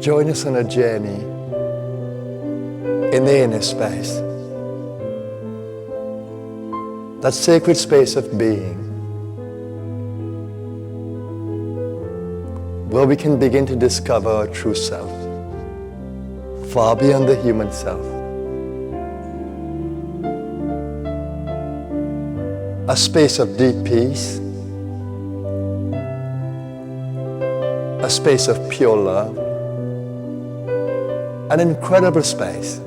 Join us on a journey in the inner space, that sacred space of being, where we can begin to discover our true self, far beyond the human self. A space of deep peace, a space of pure love, an incredible space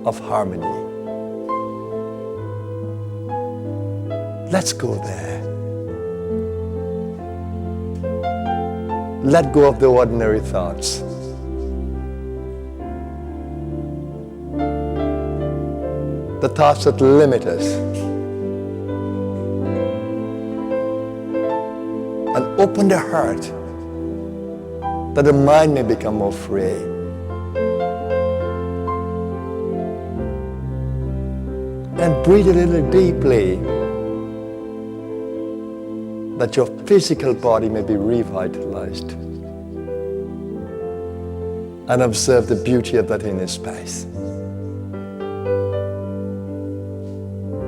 of harmony. Let's go there. Let go of the ordinary thoughts. The thoughts that limit us. And open the heart that the mind may become more free. And breathe a little deeply, that your physical body may be revitalized. And observe the beauty of that inner space.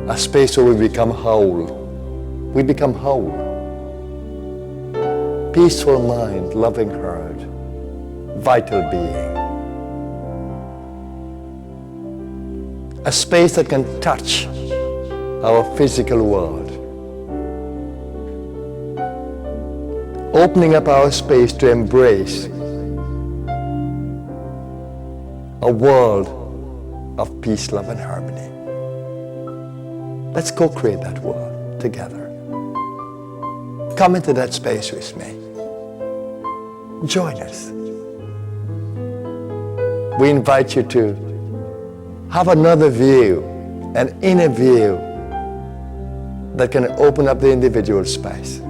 A space where we become whole. We become whole. Peaceful mind, loving heart, vital being. A space that can touch our physical world. Opening up our space to embrace a world of peace, love, and harmony. Let's co-create that world together. Come into that space with me. Join us. We invite you to have another view, an inner view that can open up the individual space.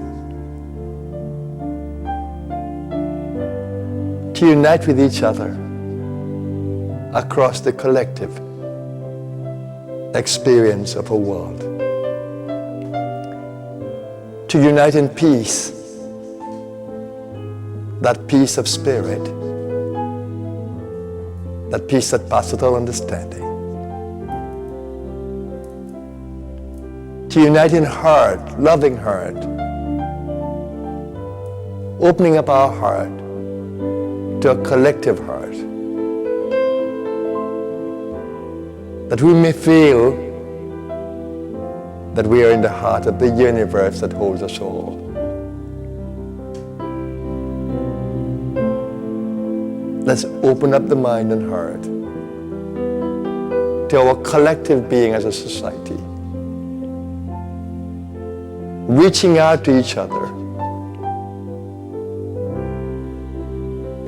To unite with each other across the collective experience of a world. To unite in peace, that peace of spirit, that peace that passeth all understanding. To unite in heart, loving heart, opening up our heart to a collective heart, that we may feel that we are in the heart of the universe that holds us all. Let's open up the mind and heart to our collective being as a society, reaching out to each other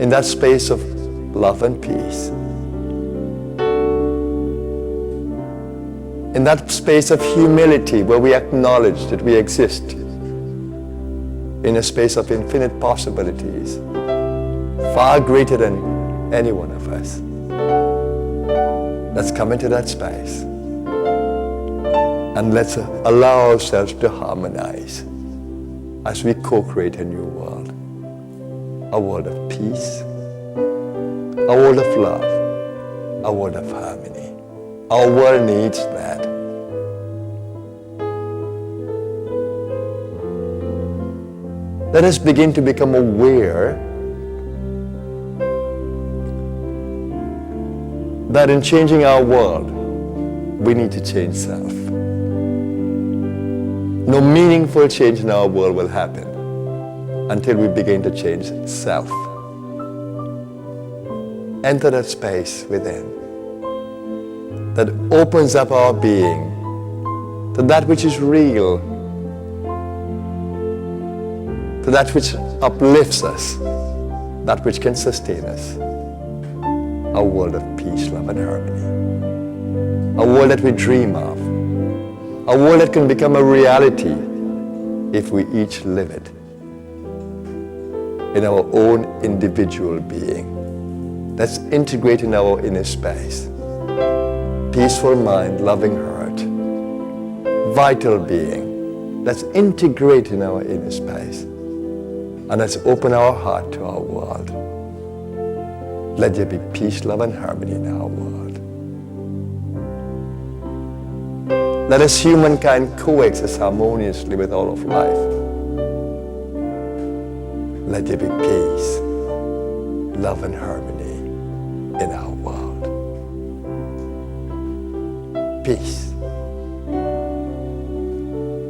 in that space of love and peace, in that space of humility where we acknowledge that we exist in a space of infinite possibilities, far greater than any one of us. Let's come into that space and let's allow ourselves to harmonize as we co-create a new world. A world of peace, a world of love, a world of harmony. Our world needs that. Let us begin to become aware that in changing our world, we need to change self. No meaningful change in our world will happen until we begin to change self. Enter that space within that opens up our being to that which is real, to that which uplifts us, that which can sustain us. A world of peace, love, and harmony. A world that we dream of. A world that can become a reality if we each live it in our own individual being. That's integrating our inner space. Peaceful mind, loving heart, vital being. Let's integrate in our inner space. And let's open our heart to our world. Let there be peace, love, and harmony in our world. Let us humankind coexist harmoniously with all of life. Let there be peace, love, and harmony in our world. Peace.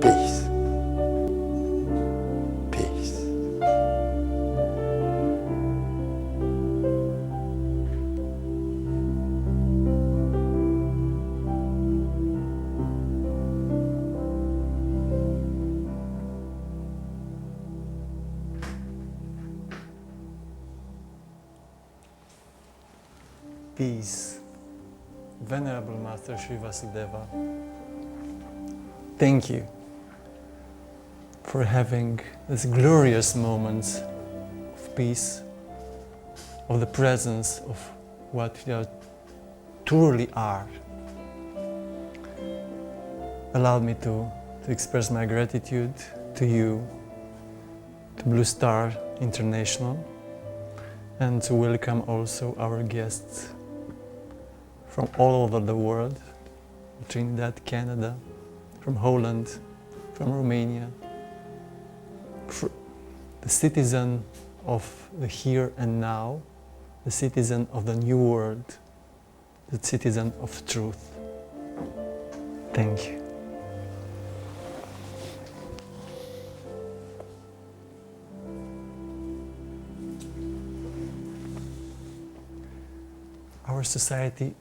Peace. Peace. Peace. Venerable Master Sri Vasudeva, thank you for having this glorious moments of peace, of the presence of what we truly are. Allow me to express my gratitude to you, to Blue Star International, and to welcome also our guests from all over the world, Trinidad, Canada, from Holland, from Romania, the citizen of the here and now, the citizen of the new world, the citizen of truth. Thank you. Our society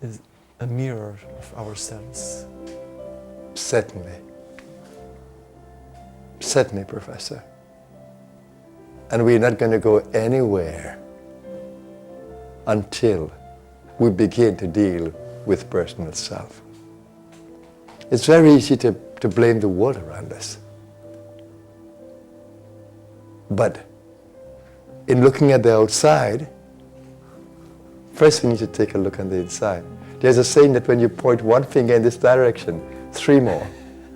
is a mirror of ourselves. Certainly. Certainly, Professor. And we're not going to go anywhere until we begin to deal with personal self. It's very easy to blame the world around us. But in looking at the outside, first we need to take a look on the inside. There's a saying that when you point one finger in this direction, 3 more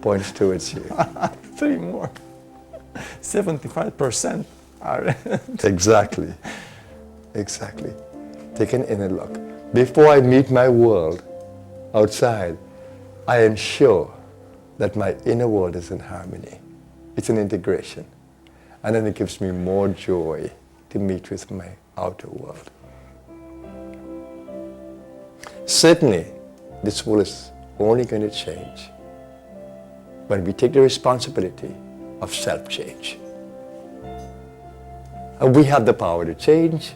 points towards you. 3 more. 75% are. Exactly. Exactly. Take an inner look. Before I meet my world outside, I ensure that my inner world is in harmony. It's an integration. And then it gives me more joy to meet with my outer world. Certainly, this world is only going to change when we take the responsibility of self-change. And we have the power to change.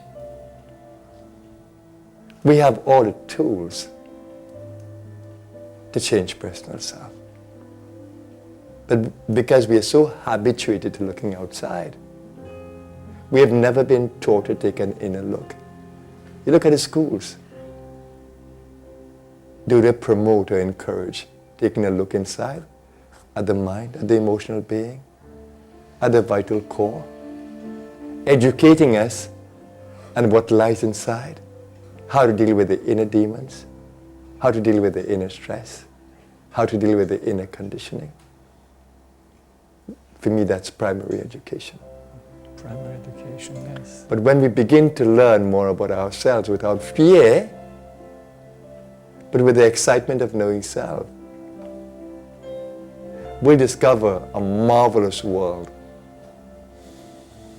We have all the tools to change personal self. But because we are so habituated to looking outside, we have never been taught to take an inner look. You look at the schools. Do they promote or encourage taking a look inside at the mind, at the emotional being, at the vital core, educating us on what lies inside, how to deal with the inner demons, how to deal with the inner stress, how to deal with the inner conditioning? For me, that's primary education. Primary education, yes. But when we begin to learn more about ourselves without fear, but with the excitement of knowing self, we discover a marvelous world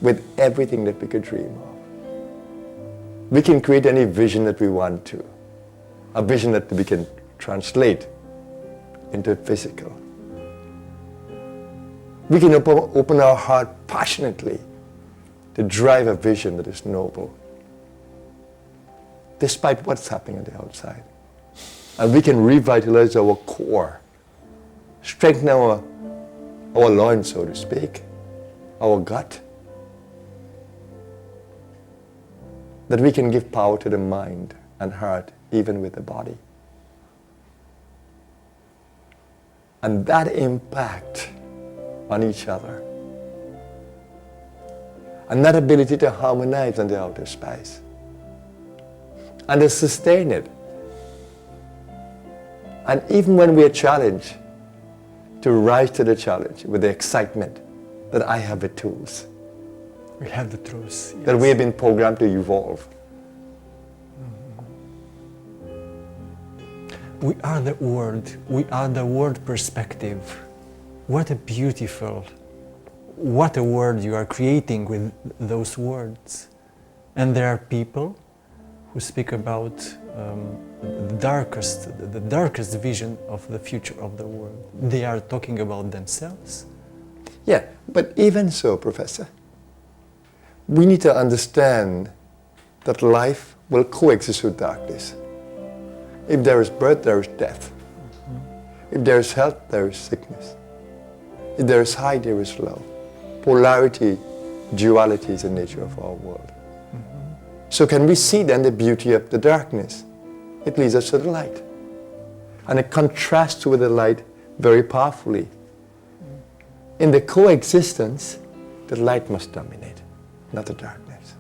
with everything that we could dream of. We can create any vision that we want to. a vision that we can translate into physical. We can open our heart passionately to drive a vision that is noble, despite what's happening on the outside. And we can revitalize our core, strengthen our loins, so to speak, our gut, that we can give power to the mind and heart, even with the body. And that impact on each other, and that ability to harmonize on the outer space, and to sustain it. And even when we are challenged, to rise to the challenge with the excitement that I have the tools. We have the tools. Yes. That we have been programmed to evolve. We are the word. We are the word perspective. What a word you are creating with those words. And there are people who speak about the darkest vision of the future of the world. They are talking about themselves. Yeah, but even so, Professor, we need to understand that life will coexist with darkness. If there is birth, there is death. If there is health, there is sickness. If there is high, there is low. Polarity, duality is the nature of our world. So can we see then the beauty of the darkness? It leads us to the light. And it contrasts with the light very powerfully. In the coexistence, the light must dominate, not the darkness.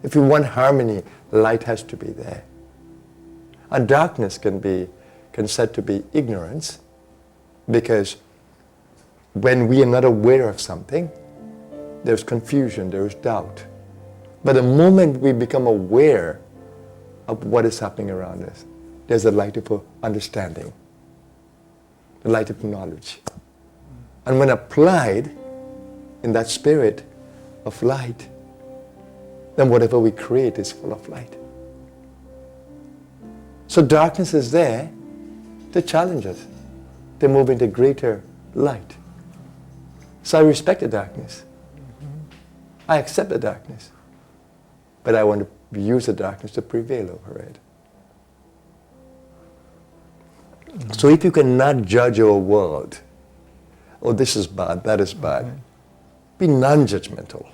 If we want harmony, light has to be there. And darkness can said to be ignorance, because when we are not aware of something, there's confusion, there is doubt. But the moment we become aware of what is happening around us, there's a light of understanding, the light of knowledge. And when applied in that spirit of light, then whatever we create is full of light. So darkness is there to challenge us, to move into greater light. So I respect the darkness. I accept the darkness. But I want to use the darkness to prevail over it. So if you cannot judge our world, oh, this is bad, that is bad, be non-judgmental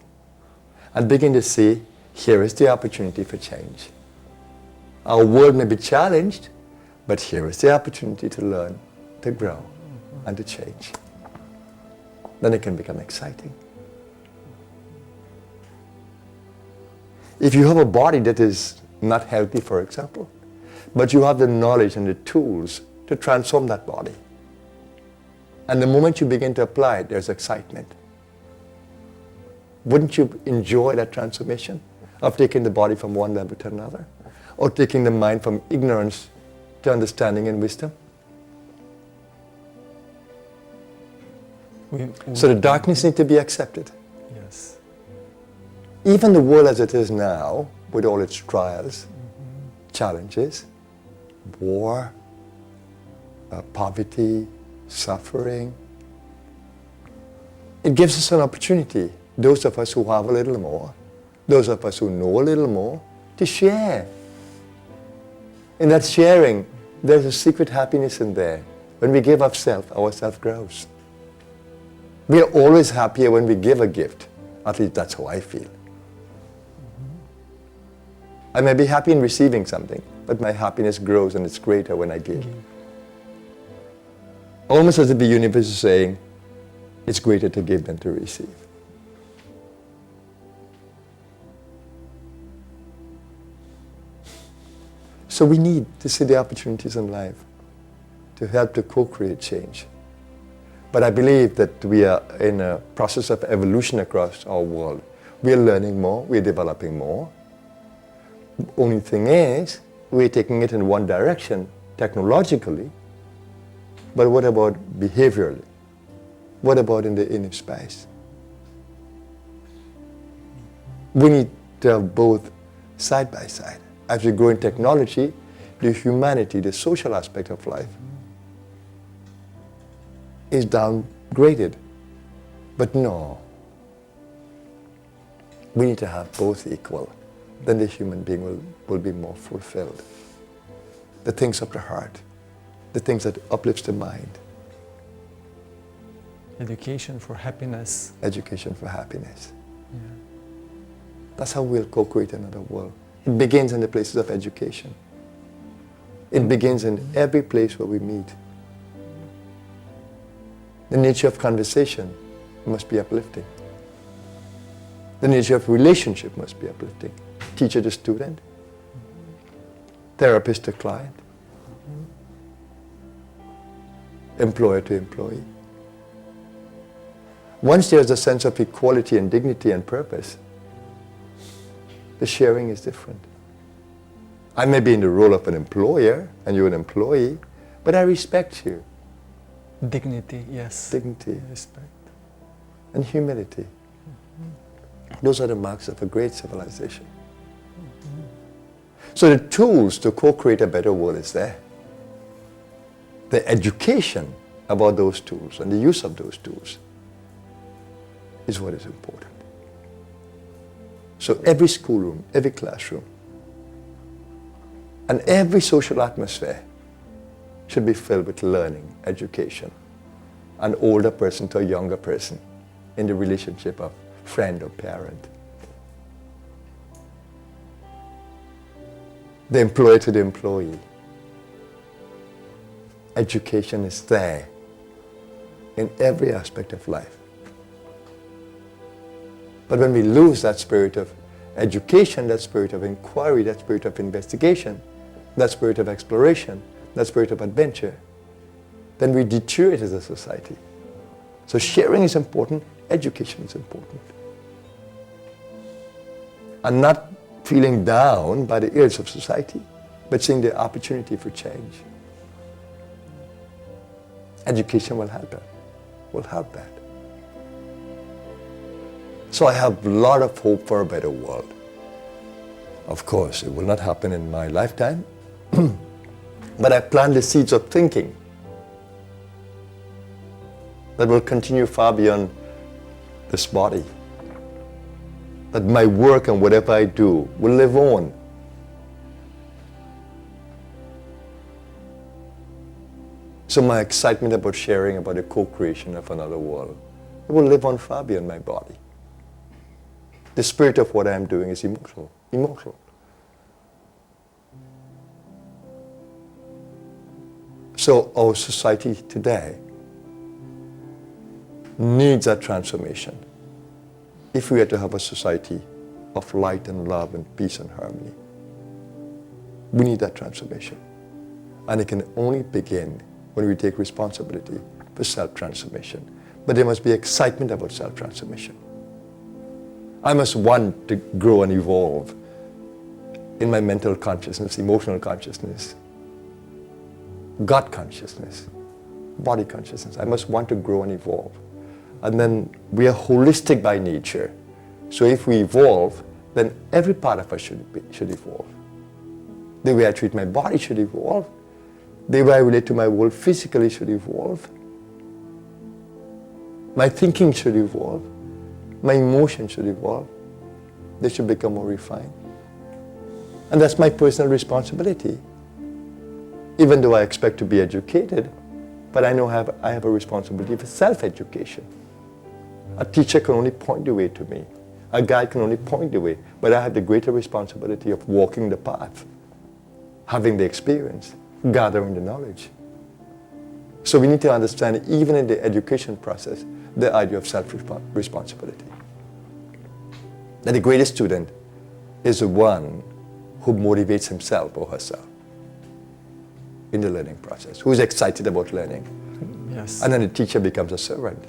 and begin to see, here is the opportunity for change. Our world may be challenged, but here is the opportunity to learn, to grow, and to change. Then it can become exciting. If you have a body that is not healthy, for example, but you have the knowledge and the tools to transform that body, and the moment you begin to apply it, there's excitement. Wouldn't you enjoy that transformation of taking the body from one level to another? Or taking the mind from ignorance to understanding and wisdom? So the darkness needs to be accepted. Yes. Even the world as it is now, with all its trials, challenges, war, poverty, suffering, it gives us an opportunity, those of us who have a little more, those of us who know a little more, to share. In that sharing, there's a secret happiness in there. When we give of self, our self grows. We are always happier when we give a gift. At least that's how I feel. I may be happy in receiving something, but my happiness grows and it's greater when I give. Almost as if the universe is saying, it's greater to give than to receive. So we need to see the opportunities in life to help to co-create change. But I believe that we are in a process of evolution across our world. We are learning more, we are developing more. The only thing is, we're taking it in one direction, technologically, but what about behaviorally? What about in the inner space? We need to have both side by side. as we grow in technology, the humanity, the social aspect of life is downgraded. But no, we need to have both equal. Then the human being will be more fulfilled. The things of the heart, the things that uplifts the mind. Education for happiness. Education for happiness. Yeah. That's how we'll co-create another world. It begins in the places of education. It begins in every place where we meet. The nature of conversation must be uplifting. The nature of relationship must be uplifting. Teacher to student, therapist to client, employer to employee. Once there's a sense of equality and dignity and purpose, the sharing is different. I may be in the role of an employer and you're an employee, but I respect you. Dignity, yes. Dignity. Respect. And humility. Those are the marks of a great civilization. So the tools to co-create a better world is there. The education about those tools and the use of those tools is what is important. So every schoolroom, every classroom, and every social atmosphere should be filled with learning, education, an older person to a younger person in the relationship of friend or parent. The employer to the employee. Education is there in every aspect of life. But when we lose that spirit of education, that spirit of inquiry, that spirit of investigation, that spirit of exploration, that spirit of adventure, then we deteriorate as a society. So sharing is important, education is important. And not feeling down by the ills of society, but seeing the opportunity for change. Education will help that. So I have a lot of hope for a better world. Of course, it will not happen in my lifetime, but I plant the seeds of thinking that will continue far beyond this body. That my work and whatever I do will live on. So my excitement about sharing about the co-creation of another world, it will live on far beyond my body. The spirit of what I am doing is immortal. So our society today needs that transformation. If we are to have a society of light and love and peace and harmony, we need that transformation. And it can only begin when we take responsibility for self-transformation. But there must be excitement about self-transformation. I must want to grow and evolve in my mental consciousness, emotional consciousness, God consciousness, body consciousness. I must want to grow and evolve. And then we are holistic by nature. So if we evolve, then every part of us should evolve. The way I treat my body should evolve. The way I relate to my world physically should evolve. My thinking should evolve. My emotions should evolve. They should become more refined. And that's my personal responsibility. Even though I expect to be educated, but I know I have a responsibility for self-education. A teacher can only point the way to me. A guide can only point the way, but I have the greater responsibility of walking the path, having the experience, gathering the knowledge. So we need to understand, even in the education process, the idea of self-responsibility. That the greatest student is the one who motivates himself or herself in the learning process, who is excited about learning. Yes. And then the teacher becomes a servant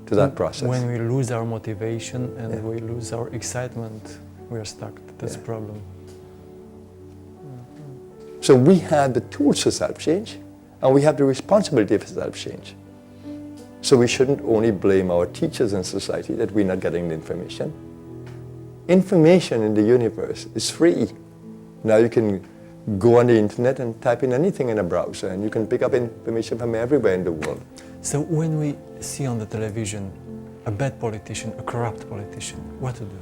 to that process. When we lose our motivation and we lose our excitement, we are stuck. That's the problem. So we have the tools for self-change, and we have the responsibility for self-change. So we shouldn't only blame our teachers in society that we're not getting the information. Information in the universe is free. Now you can go on the internet and type in anything in a browser, and you can pick up information from everywhere in the world. So when we see on the television a bad politician, a corrupt politician, what to do?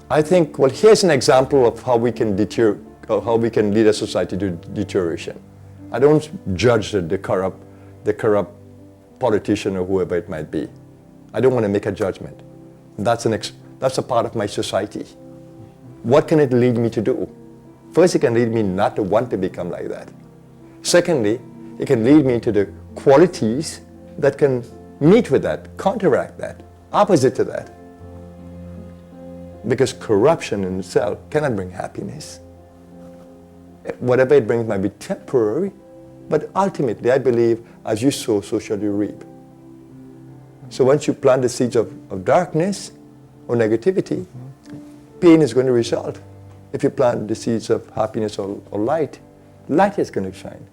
I think, well, here's an example of how we can lead a society to deterioration. I don't judge the corrupt politician or whoever it might be. I don't want to make a judgment. That's a part of my society. What can it lead me to do? First, it can lead me not to want to become like that. Secondly, it can lead me to the qualities that can meet with that, counteract that, opposite to that. Because corruption in itself cannot bring happiness. Whatever it brings might be temporary, but ultimately I believe as you sow, so shall you reap. So once you plant the seeds of darkness or negativity, pain is going to result. If you plant the seeds of happiness or light, light is going to shine.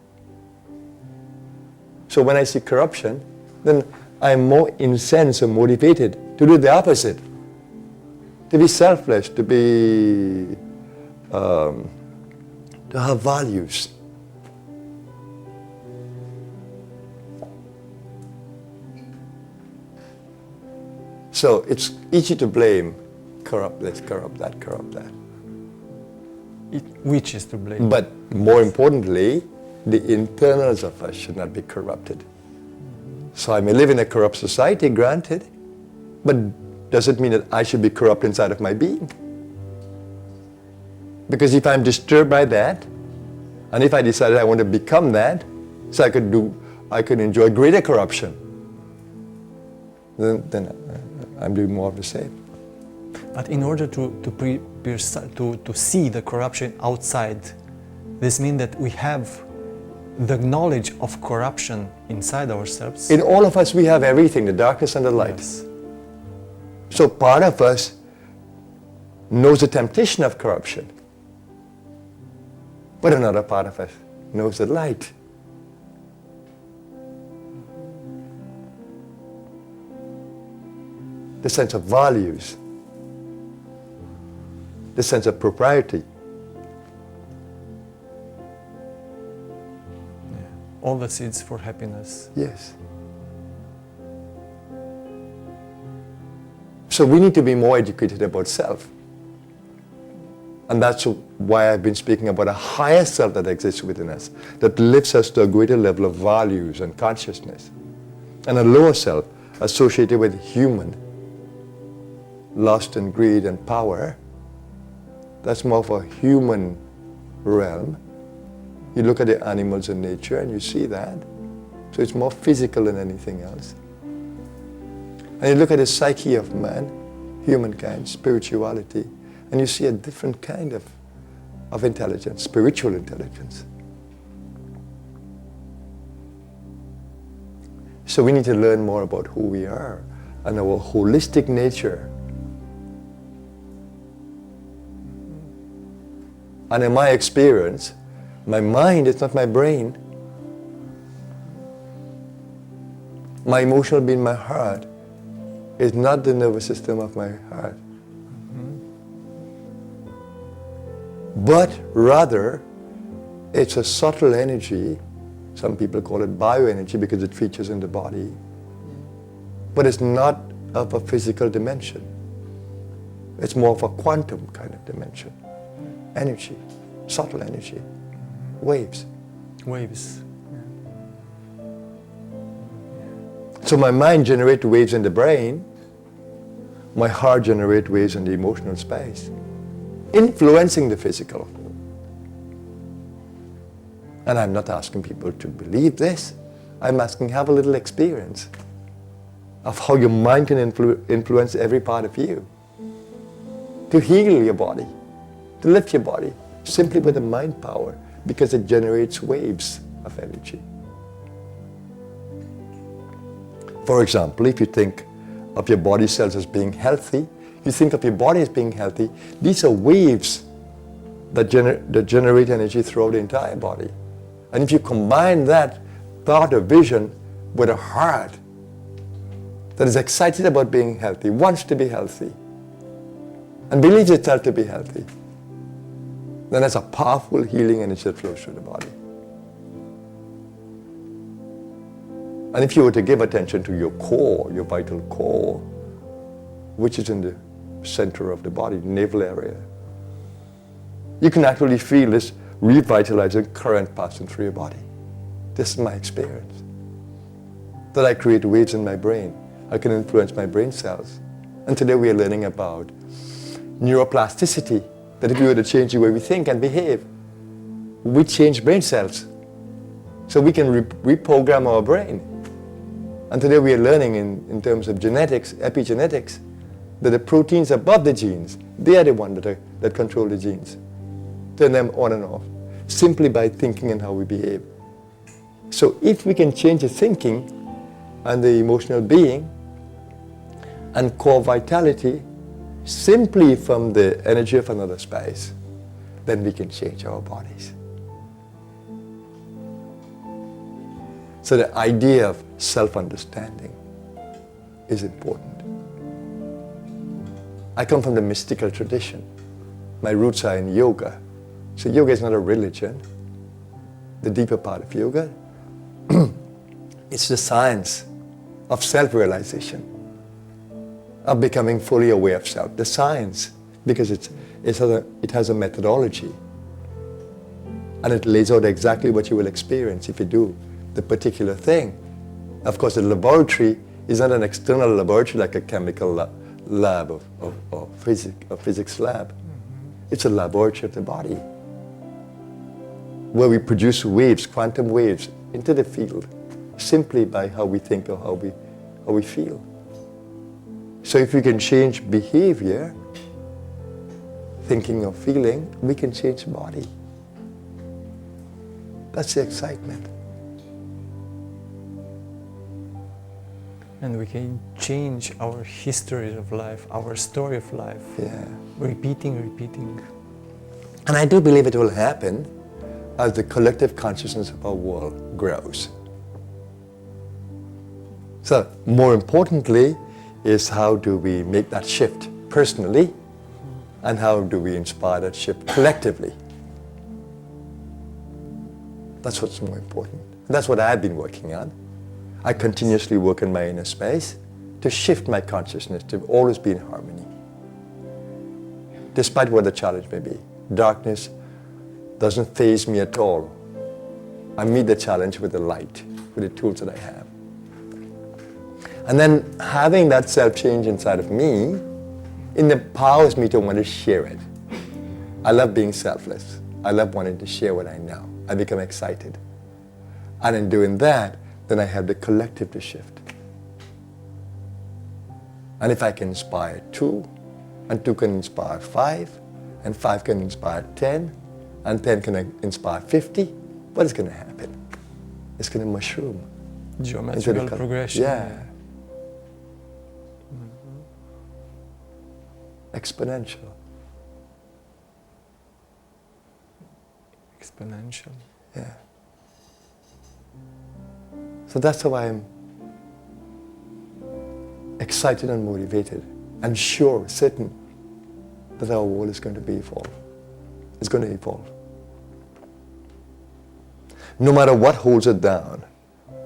So when I see corruption, then I'm more incensed or motivated to do the opposite. To be selfless, to have values. So it's easy to blame, corrupt this, corrupt that, corrupt that. Which is to blame? But more importantly, the internals of us should not be corrupted. So I may live in a corrupt society, granted, but does it mean that I should be corrupt inside of my being? Because if I'm disturbed by that, and if I decided I want to become that, so I could enjoy greater corruption, then I'm doing more of the same. But in order to see the corruption outside, this means that we have the knowledge of corruption inside ourselves. In all of us, we have everything, the darkness and the light. Yes. So part of us knows the temptation of corruption, but another part of us knows the light. The sense of values, the sense of propriety. All the seeds for happiness. Yes. So we need to be more educated about self. And that's why I've been speaking about a higher self that exists within us, that lifts us to a greater level of values and consciousness. And a lower self associated with human, lust and greed and power, that's more of a human realm. You look at the animals in nature and you see that. So it's more physical than anything else. And you look at the psyche of man, humankind, spirituality, and you see a different kind of intelligence, spiritual intelligence. So we need to learn more about who we are and our holistic nature. And in my experience, my mind is not my brain. My emotional being, my heart, is not the nervous system of my heart. But rather, it's a subtle energy. Some people call it bioenergy because it features in the body. But it's not of a physical dimension. It's more of a quantum kind of dimension. Energy, subtle energy, waves. Waves. So my mind generates waves in the brain, my heart generates waves in the emotional space, influencing the physical. And I'm not asking people to believe this. I'm asking, have a little experience of how your mind can influence every part of you, to heal your body, to lift your body, simply with the mind power, because it generates waves of energy. For example, if you think of your body cells as being healthy, you think of your body as being healthy, these are waves that generate energy throughout the entire body. And if you combine that thought or vision with a heart that is excited about being healthy, wants to be healthy, and believes itself to be healthy, then there's a powerful healing energy that flows through the body. And if you were to give attention to your core, your vital core, which is in the center of the body, navel area, you can actually feel this revitalizing current passing through your body. This is my experience. That I create waves in my brain. I can influence my brain cells. And today we are learning about neuroplasticity, that if we were to change the way we think and behave, we change brain cells. So we can reprogram our brain. And today we are learning in terms of genetics, epigenetics, that the proteins above the genes, they are the ones that control the genes. Turn them on and off, simply by thinking and how we behave. So if we can change the thinking and the emotional being and core vitality simply from the energy of another space, then we can change our bodies. So the idea of self-understanding is important. I come from the mystical tradition. My roots are in yoga. So yoga is not a religion. The deeper part of yoga, it's the science of self-realization, of becoming fully aware of self. The science, because it has a methodology, and it lays out exactly what you will experience if you do the particular thing. Of course, the laboratory is not an external laboratory like a chemical lab or physics lab. It's a laboratory of the body, where we produce waves, quantum waves, into the field, simply by how we think or how we feel. So if we can change behavior, thinking or feeling, we can change the body. That's the excitement. And we can change our history of life, our story of life. Yeah. Repeating. And I do believe it will happen as the collective consciousness of our world grows. So, more importantly, is how do we make that shift personally, and how do we inspire that shift collectively? That's what's more important. That's what I've been working on. I continuously work in my inner space to shift my consciousness to always be in harmony, despite what the challenge may be. Darkness doesn't faze me at all. I meet the challenge with the light, with the tools that I have. And then having that self-change inside of me, it empowers me to want to share it. I love being selfless. I love wanting to share what I know. I become excited. And in doing that, then I have the collective to shift. And if I can inspire 2, and 2 can inspire 5, and 5 can inspire 10, and 10 can inspire 50, what is going to happen? It's going to mushroom. Geometrical progression. Yeah. Exponential. Exponential. Yeah. So that's how I'm excited and motivated and sure, certain that our world is going to be evolved. It's going to evolve. No matter what holds it down,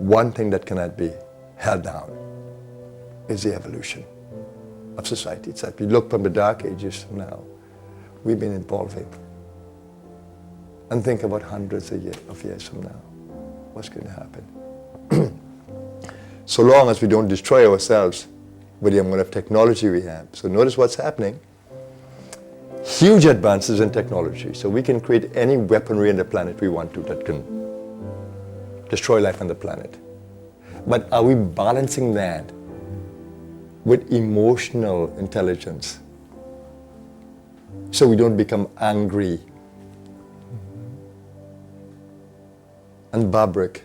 one thing that cannot be held down is the evolution of society itself. You look from the dark ages to now, we've been evolving. And think about hundreds of years from now, what's going to happen? So long as we don't destroy ourselves with the amount of technology we have. So notice what's happening. Huge advances in technology. So we can create any weaponry on the planet we want to that can destroy life on the planet. But are we balancing that with emotional intelligence so we don't become angry and barbaric,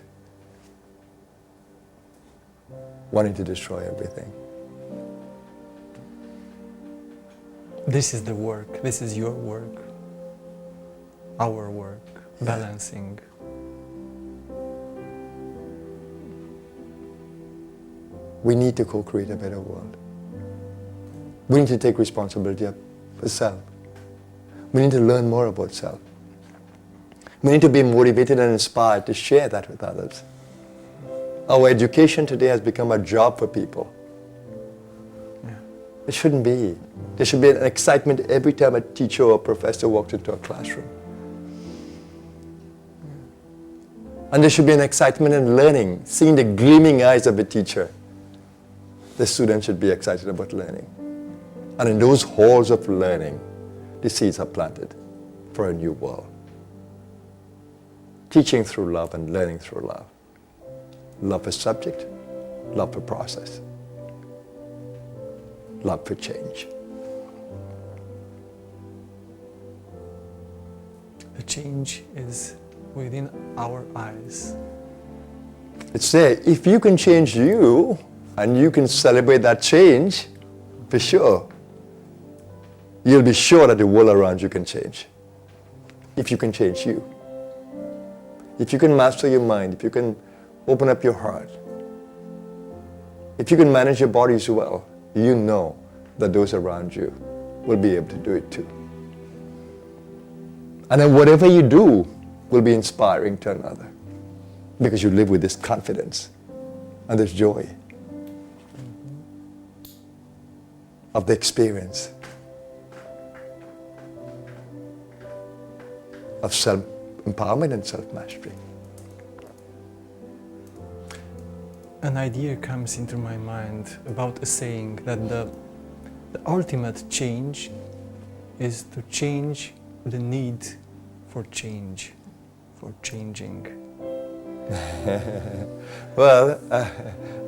wanting to destroy everything? This is the work. This is your work. Our work. Balancing. We need to co-create a better world. We need to take responsibility for self. We need to learn more about self. We need to be motivated and inspired to share that with others. Our education today has become a job for people. Yeah. It shouldn't be. There should be an excitement every time a teacher or a professor walks into a classroom. And there should be an excitement in learning, seeing the gleaming eyes of a teacher. The students should be excited about learning. And in those halls of learning, the seeds are planted for a new world. Teaching through love and learning through love. Love for subject, love for process, love for change. The change is within our eyes. It's there. If you can change you, and you can celebrate that change, for sure, you'll be sure that the world around you can change. If you can change you. If you can master your mind, if you can open up your heart, if you can manage your bodies well, you know that those around you will be able to do it too. And then whatever you do will be inspiring to another, because you live with this confidence and this joy of the experience of self-empowerment and self-mastery. An idea comes into my mind about a saying that the ultimate change is to change the need for change, for changing. Well,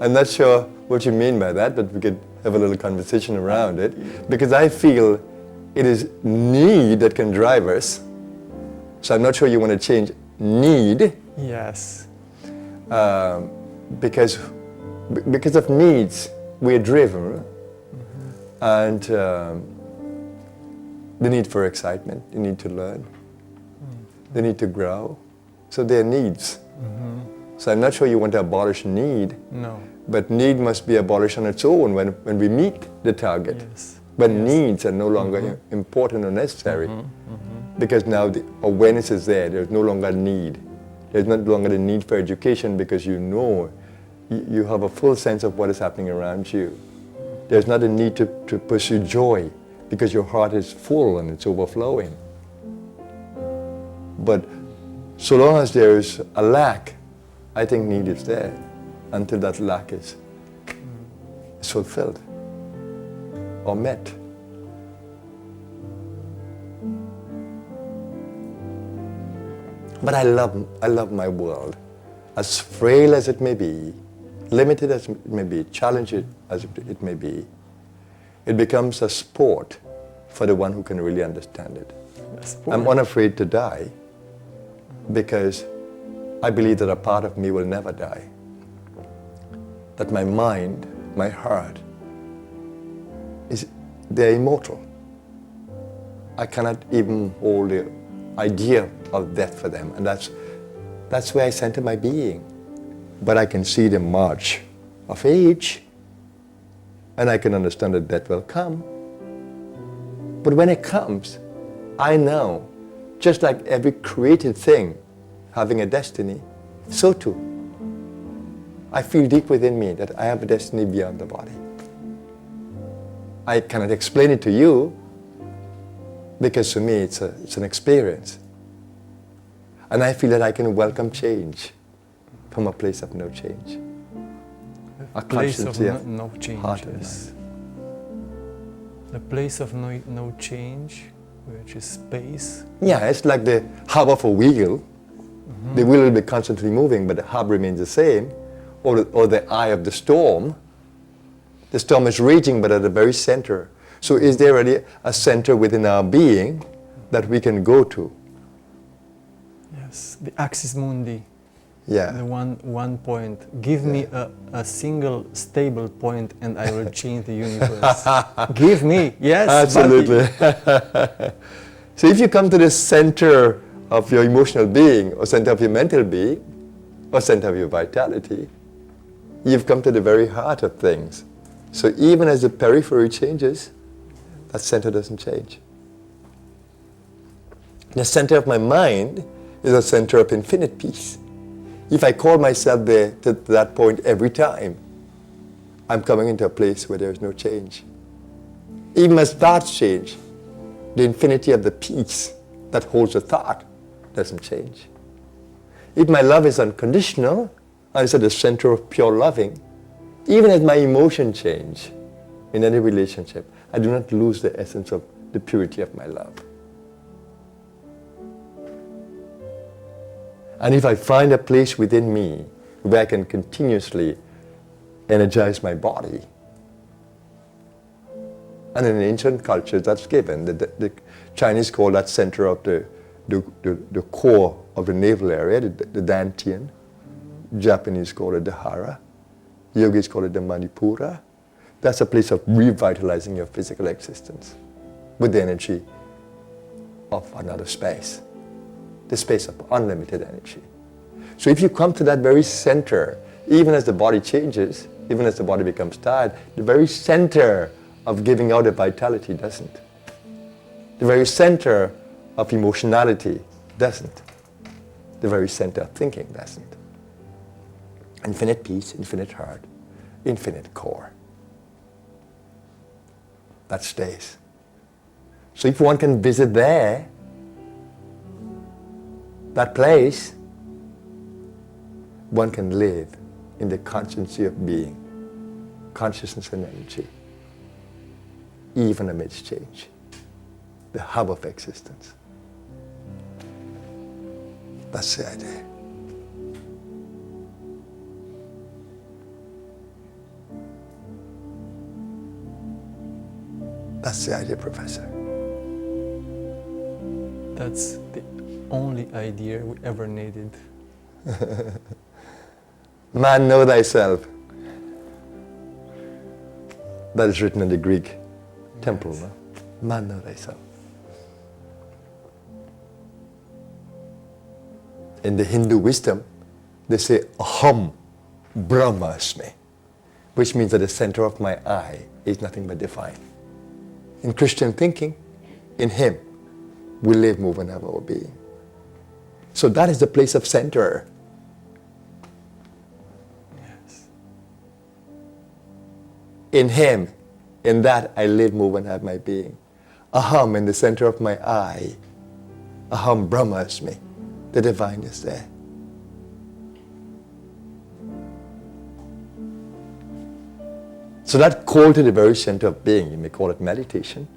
I'm not sure what you mean by that, but we could have a little conversation around it, because I feel it is need that can drive us. So I'm not sure you want to change need. Yes. Because of needs, we're driven. And the need for excitement, the need to learn, the need to grow. So they're needs. So I'm not sure you want to abolish need. No. But need must be abolished on its own when we meet the target. Yes. When needs are no longer important or necessary. Because now the awareness is there, there's no longer need. There's no longer the need for education, because you know, you have a full sense of what is happening around you. There's not a need to pursue joy, because your heart is full and it's overflowing. But so long as there is a lack, I think need is there, until that lack is fulfilled or met. But I love my world, as frail as it may be, limited as it may be, challenging as it may be. It becomes a sport for the one who can really understand it. I'm unafraid to die, because I believe that a part of me will never die. That my mind, my heart, they're immortal. I cannot even hold the idea of death for them, and that's where I center my being. But I can see the march of age, and I can understand that death will come. But when it comes, I know, just like every created thing having a destiny, so too, I feel deep within me that I have a destiny beyond the body. I cannot explain it to you, because to me it's an experience. And I feel that I can welcome change from a place of no change. A place of no change, yes. The place of no change, which is space. Yeah, it's like the hub of a wheel. The wheel will be constantly moving, but the hub remains the same. Or the eye of the storm. The storm is raging, but at the very center. So is there already a center within our being that we can go to? Yes, the axis mundi. Yeah. The one point. Give me a single stable point and I will change the universe. Give me, yes. Absolutely. So if you come to the center of your emotional being, or center of your mental being, or center of your vitality, you've come to the very heart of things. So even as the periphery changes, that center doesn't change. The center of my mind is a center of infinite peace. If I call myself there to that point every time, I'm coming into a place where there is no change. Even as thoughts change, the infinity of the peace that holds the thought doesn't change. If my love is unconditional, and it's at the center of pure loving, even as my emotions change in any relationship, I do not lose the essence of the purity of my love. And if I find a place within me where I can continuously energize my body, and in ancient cultures that's given, the Chinese call that center of the core of the navel area, the dantian. Japanese call it the hara. Yogis call it the manipura. That's a place of revitalizing your physical existence with the energy of another space, the space of unlimited energy. So if you come to that very center, even as the body changes, even as the body becomes tired, the very center of giving out of vitality doesn't. The very center of emotionality doesn't. The very center of thinking doesn't. Infinite peace, infinite heart, infinite core. That stays. So if one can visit there, that place, one can live in the consciousness of being, consciousness and energy, even amidst change, the hub of existence. That's the idea. That's the idea, Professor. That's the only idea we ever needed. Man, know thyself. That is written in the Greek temple. No? Man, know thyself. In the Hindu wisdom, they say, Aham Brahmasmi, which means that the center of my I is nothing but divine. In Christian thinking, in Him, we live, move, and have our being. So that is the place of center. Yes. In Him, in that I live, move, and have my being. Aham, in the center of my I. Aham Brahmasmi, the divine is there. So that call to the very center of being, you may call it meditation.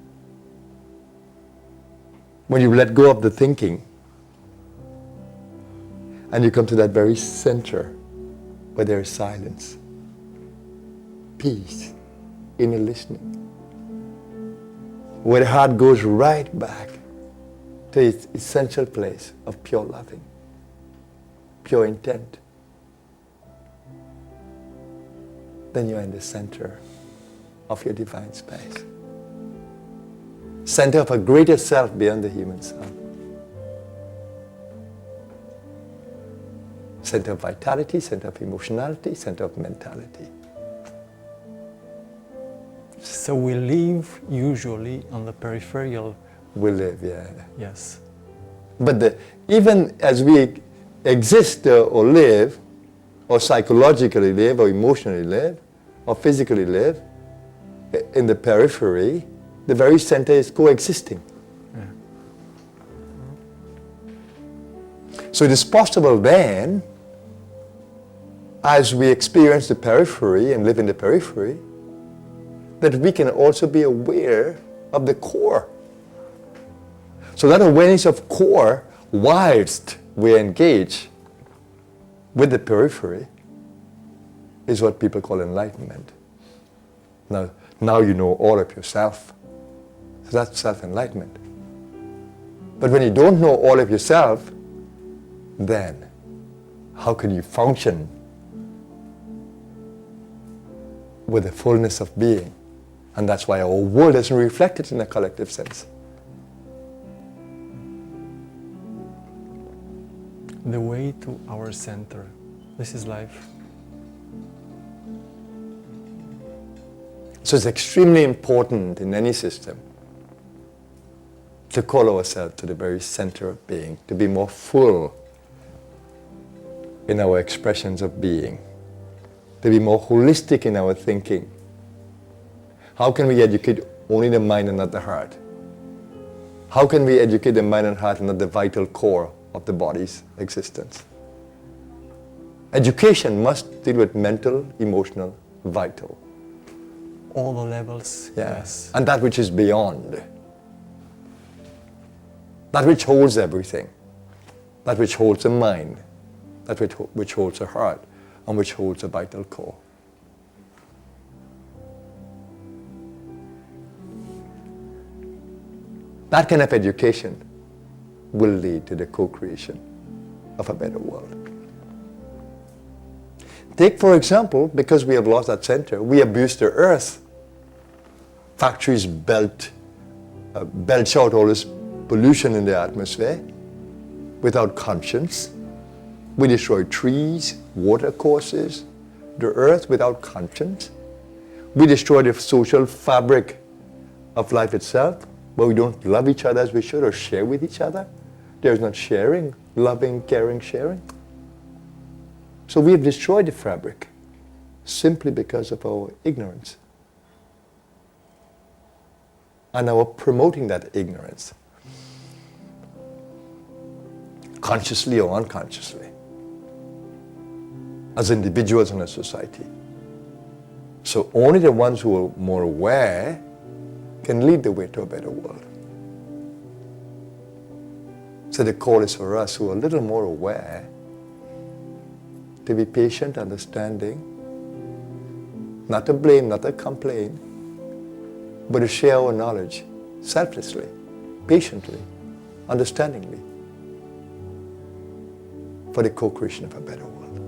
When you let go of the thinking and you come to that very center where there is silence, peace, inner listening, where the heart goes right back to its essential place of pure loving, pure intent, then you are in the center of your divine space. Center of a greater self beyond the human self. Center of vitality, center of emotionality, center of mentality. So we live usually on the peripheral. We live, yeah. Yes. But even as we exist or live, or psychologically live, or emotionally live, or physically live, in the periphery, the very center is coexisting. Yeah. So it is possible then, as we experience the periphery and live in the periphery, that we can also be aware of the core. So that awareness of core, whilst we engage with the periphery, is what people call enlightenment. Now you know all of yourself. So that's self-enlightenment. But when you don't know all of yourself, then how can you function with the fullness of being? And that's why our world doesn't reflect it in a collective sense. The way to our center. This is life. So it's extremely important in any system to call ourselves to the very center of being, to be more full in our expressions of being, to be more holistic in our thinking. How can we educate only the mind and not the heart? How can we educate the mind and heart and not the vital core of the body's existence? Education must deal with mental, emotional, vital. All the levels, yes. And that which is beyond. That which holds everything. That which holds the mind. That which holds the heart. And which holds the vital core. That kind of education will lead to the co-creation of a better world. Take, for example, because we have lost that center, we abuse the earth. Factories belch out all this pollution in the atmosphere without conscience. We destroy trees, water courses, the earth without conscience. We destroy the social fabric of life itself, but we don't love each other as we should or share with each other. There's not sharing, loving, caring, sharing. So we have destroyed the fabric simply because of our ignorance. And our promoting that ignorance, consciously or unconsciously, as individuals in a society. So only the ones who are more aware can lead the way to a better world. So the call is for us who are a little more aware to be patient, understanding, not to blame, not to complain, but to share our knowledge selflessly, patiently, understandingly, for the co-creation of a better world.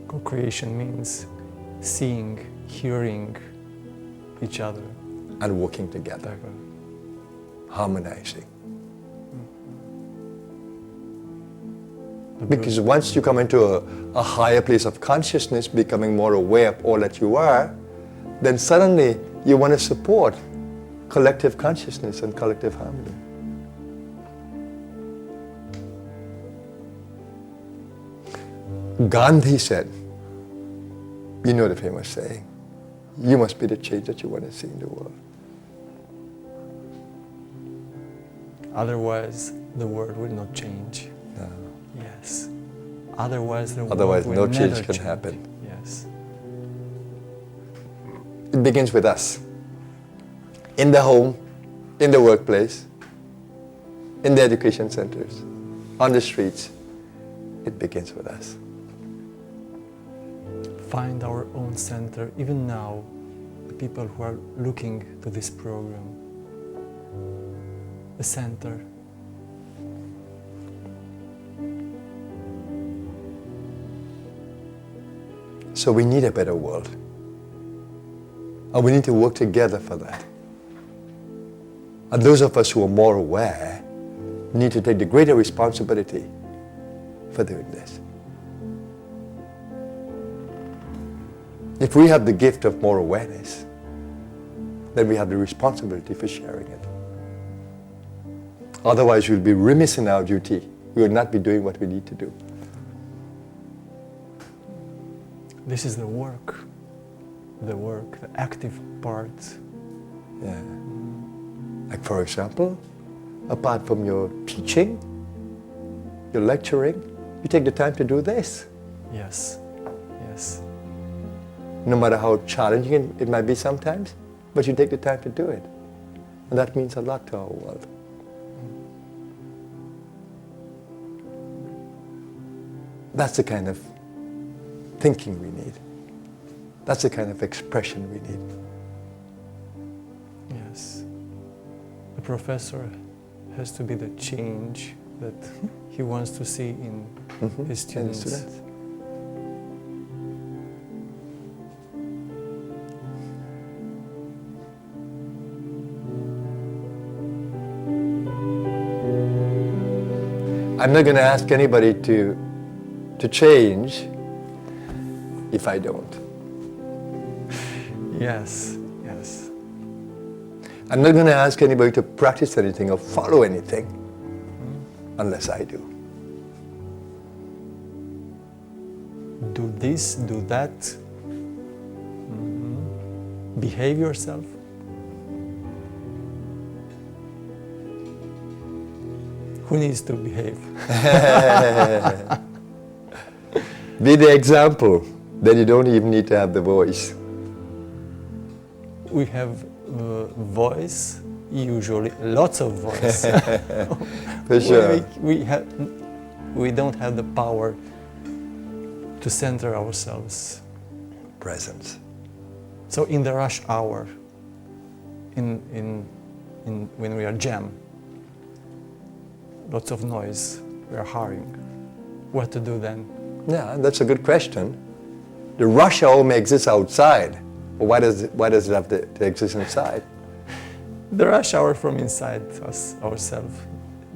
Co-creation means seeing, hearing each other. And working together, harmonizing. Because once you come into a higher place of consciousness, becoming more aware of all that you are, then suddenly you want to support collective consciousness and collective harmony. Gandhi said, you know the famous saying, you must be the change that you want to see in the world. Otherwise, the world will not change. No. Yes. Otherwise, the Otherwise, world will no never change can happen. Yes. It begins with us. In the home, in the workplace, in the education centers, on the streets. It begins with us. Find our own center, even now, the people who are looking to this program. The center. So we need a better world. And we need to work together for that. And those of us who are more aware need to take the greater responsibility for doing this. If we have the gift of more awareness, then we have the responsibility for sharing it. Otherwise, we'll be remiss in our duty. We will not be doing what we need to do. This is the work, the active part. Yeah. Like for example, apart from your teaching, your lecturing, you take the time to do this. Yes, yes. No matter how challenging it might be sometimes, but you take the time to do it. And that means a lot to our world. That's the kind of thinking we need. That's the kind of expression we need. Yes. The professor has to be the change that he wants to see in his students. I'm not going to ask anybody to change if I don't. Yes, yes. I'm not going to ask anybody to practice anything or follow anything unless I do. Do this, do that. Behave yourself. Who needs to behave? Be the example. Then you don't even need to have the voice. We have voice, usually lots of voice. For sure. We don't have the power to center ourselves. Presence. So in the rush hour, when we are jammed, lots of noise, we are hurrying. What to do then? Yeah, that's a good question. The rush hour may exist outside. But why does it have to exist inside? The rush hour from inside us, ourselves,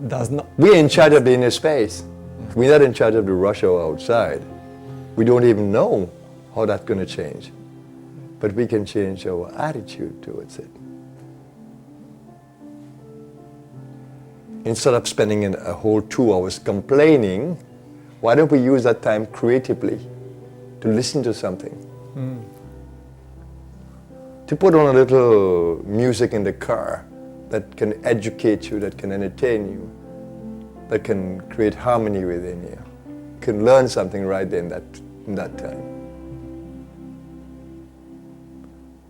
does not. We're in charge of the inner space. We're not in charge of the rush hour outside. We don't even know how that's going to change. But we can change our attitude towards it. Instead of spending a whole 2 hours complaining, why don't we use that time creatively to listen to something? To put on a little music in the car that can educate you, that can entertain you, that can create harmony within you. You can learn something right there in that time.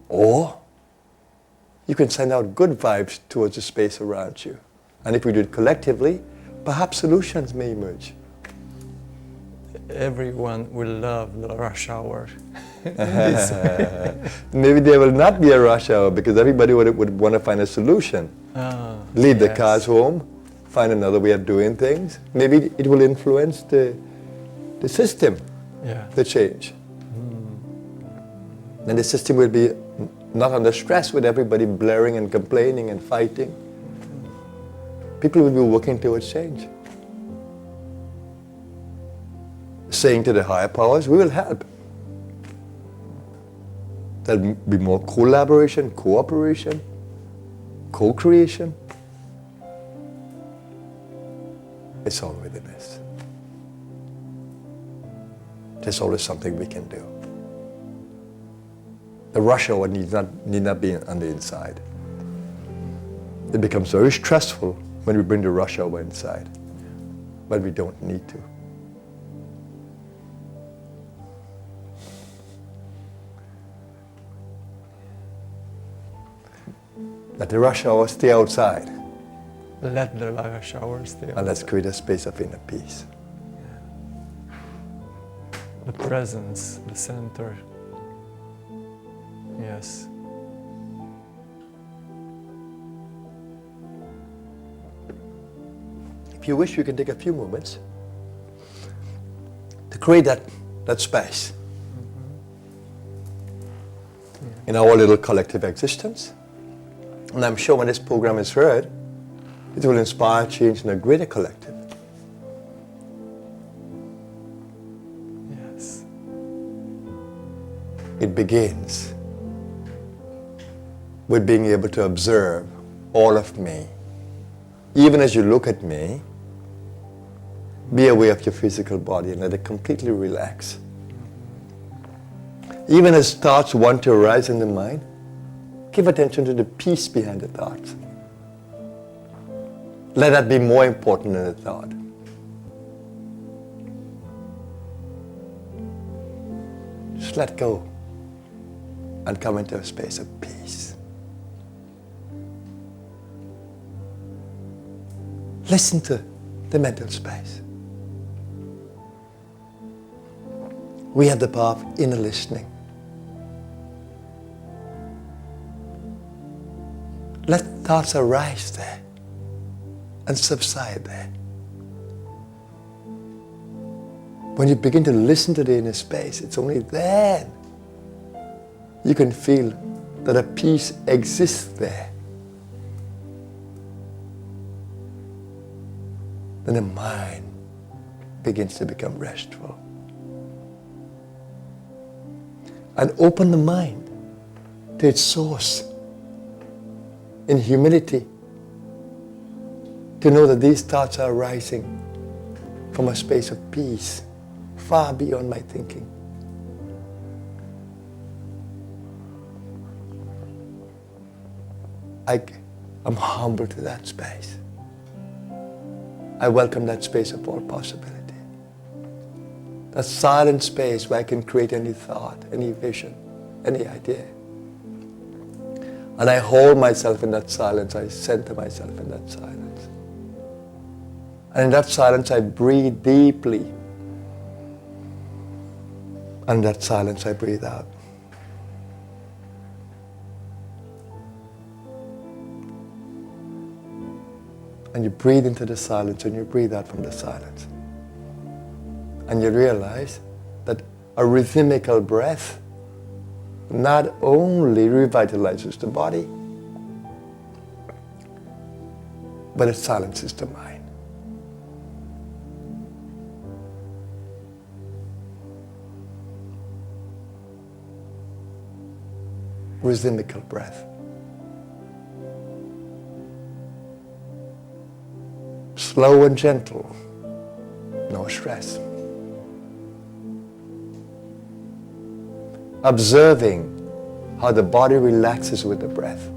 Or you can send out good vibes towards the space around you. And if we do it collectively, perhaps solutions may emerge. Everyone will love the rush hour. Maybe there will not be a rush hour because everybody would want to find a solution. Leave the cars home, find another way of doing things. Maybe it will influence the system, the change. And the system will be not under stress with everybody blaring and complaining and fighting. People will be working towards change. Saying to the higher powers, we will help. There'll be more collaboration, cooperation, co-creation. It's all within us. There's always something we can do. The rush hour need not be on the inside. It becomes very stressful when we bring the rush hour inside, but we don't need to. Let the rush hour stay outside. Let the rush hour stay outside. And let's create a space of inner peace. The presence, the center. Yes. If you wish, you can take a few moments to create that space in our little collective existence. And I'm sure when this program is heard, it will inspire change in a greater collective. Yes. It begins with being able to observe all of me. Even as you look at me, be aware of your physical body and let it completely relax. Even as thoughts want to arise in the mind, give attention to the peace behind the thoughts. Let that be more important than the thought. Just let go and come into a space of peace. Listen to the mental space. We have the power of inner listening. Let thoughts arise there and subside there. When you begin to listen to the inner space, it's only then you can feel that a peace exists there. Then the mind begins to become restful. And open the mind to its source. in humility, to know that these thoughts are arising from a space of peace, far beyond my thinking. I'm humble to that space. I welcome that space of all possibility. That silent space where I can create any thought, any vision, any idea. And I hold myself in that silence. I center myself in that silence. And in that silence, I breathe deeply. And in that silence, I breathe out. And you breathe into the silence and you breathe out from the silence. And you realize that a rhythmical breath not only revitalizes the body, but it silences the mind. Rhythmical breath. Slow and gentle, no stress. Observing how the body relaxes with the breath.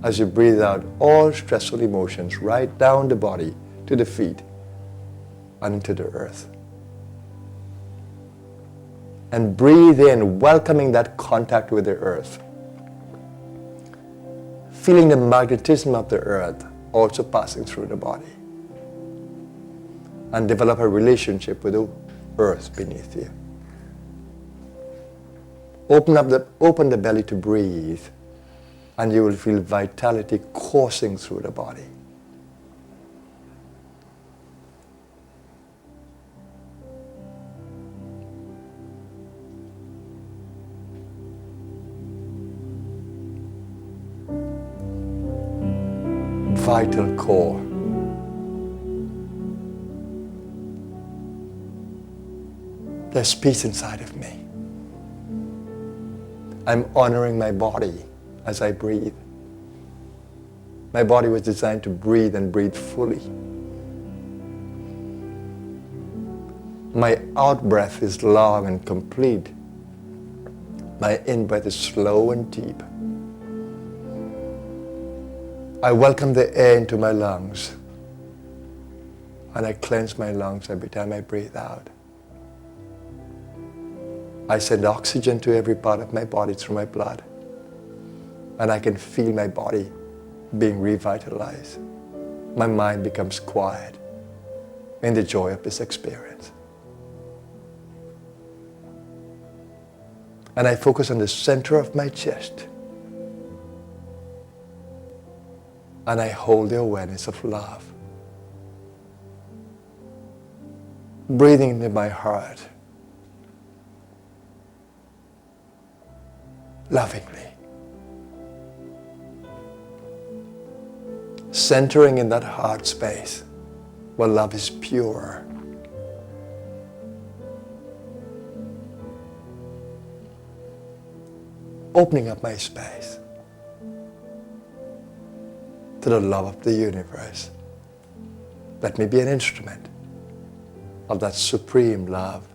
As you breathe out all stressful emotions right down the body to the feet and into the earth. And breathe in, welcoming that contact with the earth. Feeling the magnetism of the earth also passing through the body. And develop a relationship with the earth beneath you. Open the belly to breathe, and you will feel vitality coursing through the body. Vital core. There's peace inside of me. I'm honoring my body as I breathe. My body was designed to breathe and breathe fully. My out-breath is long and complete. My in-breath is slow and deep. I welcome the air into my lungs, and I cleanse my lungs every time I breathe out. I send oxygen to every part of my body through my blood, and I can feel my body being revitalized. My mind becomes quiet in the joy of this experience. And I focus on the center of my chest, and I hold the awareness of love. Breathing into my heart, lovingly. Centering in that heart space where love is pure. Opening up my space to the love of the universe. Let me be an instrument of that supreme love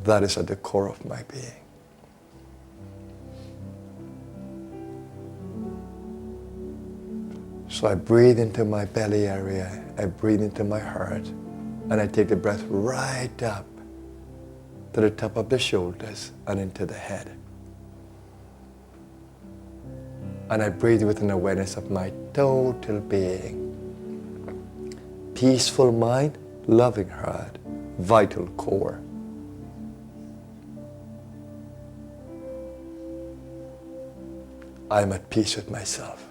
that is at the core of my being. So I breathe into my belly area, I breathe into my heart, and I take the breath right up to the top of the shoulders and into the head. And I breathe with an awareness of my total being. Peaceful mind, loving heart, vital core. I am at peace with myself,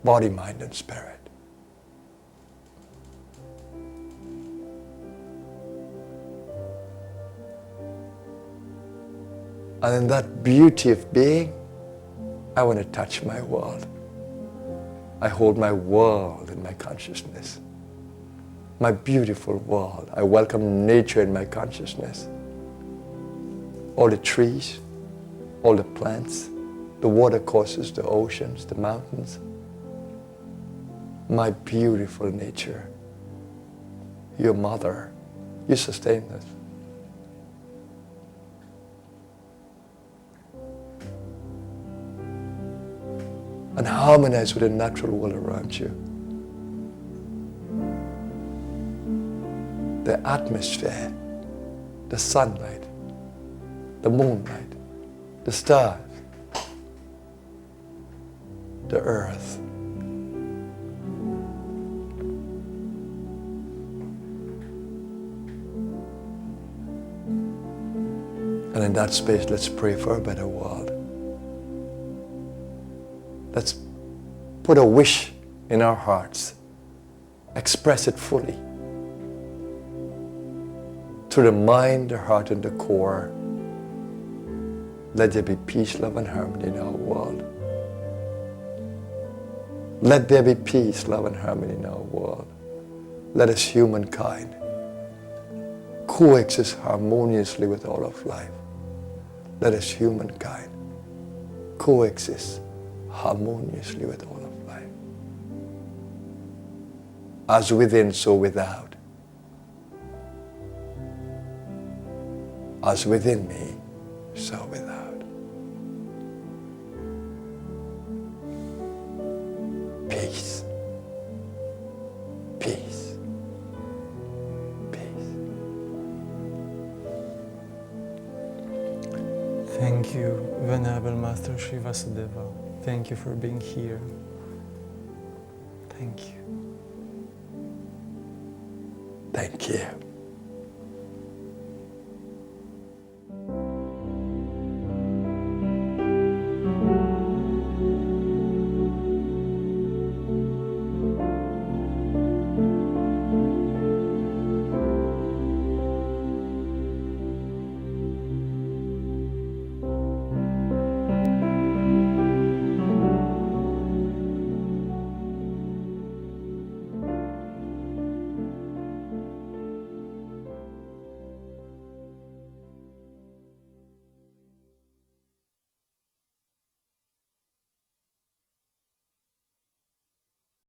body, mind, and spirit. And in that beauty of being, I want to touch my world. I hold my world in my consciousness. My beautiful world. I welcome nature in my consciousness. All the trees, all the plants, the water courses, the oceans, the mountains. My beautiful nature, your mother, you sustain us. And harmonize with the natural world around you. The atmosphere, the sunlight, the moonlight, the stars, the earth. And in that space, let's pray for a better world. Let's put a wish in our hearts, express it fully. Through the mind, the heart, and the core, let there be peace, love, and harmony in our world. Let there be peace, love, and harmony in our world. Let us, humankind, coexist harmoniously with all of life. Let us, humankind, coexist harmoniously with all of life. As within, so without. As within me, so without. Peace. Peace. Peace. Thank you, Venerable Master Sri Vasudeva. Thank you for being here. Thank you. Thank you.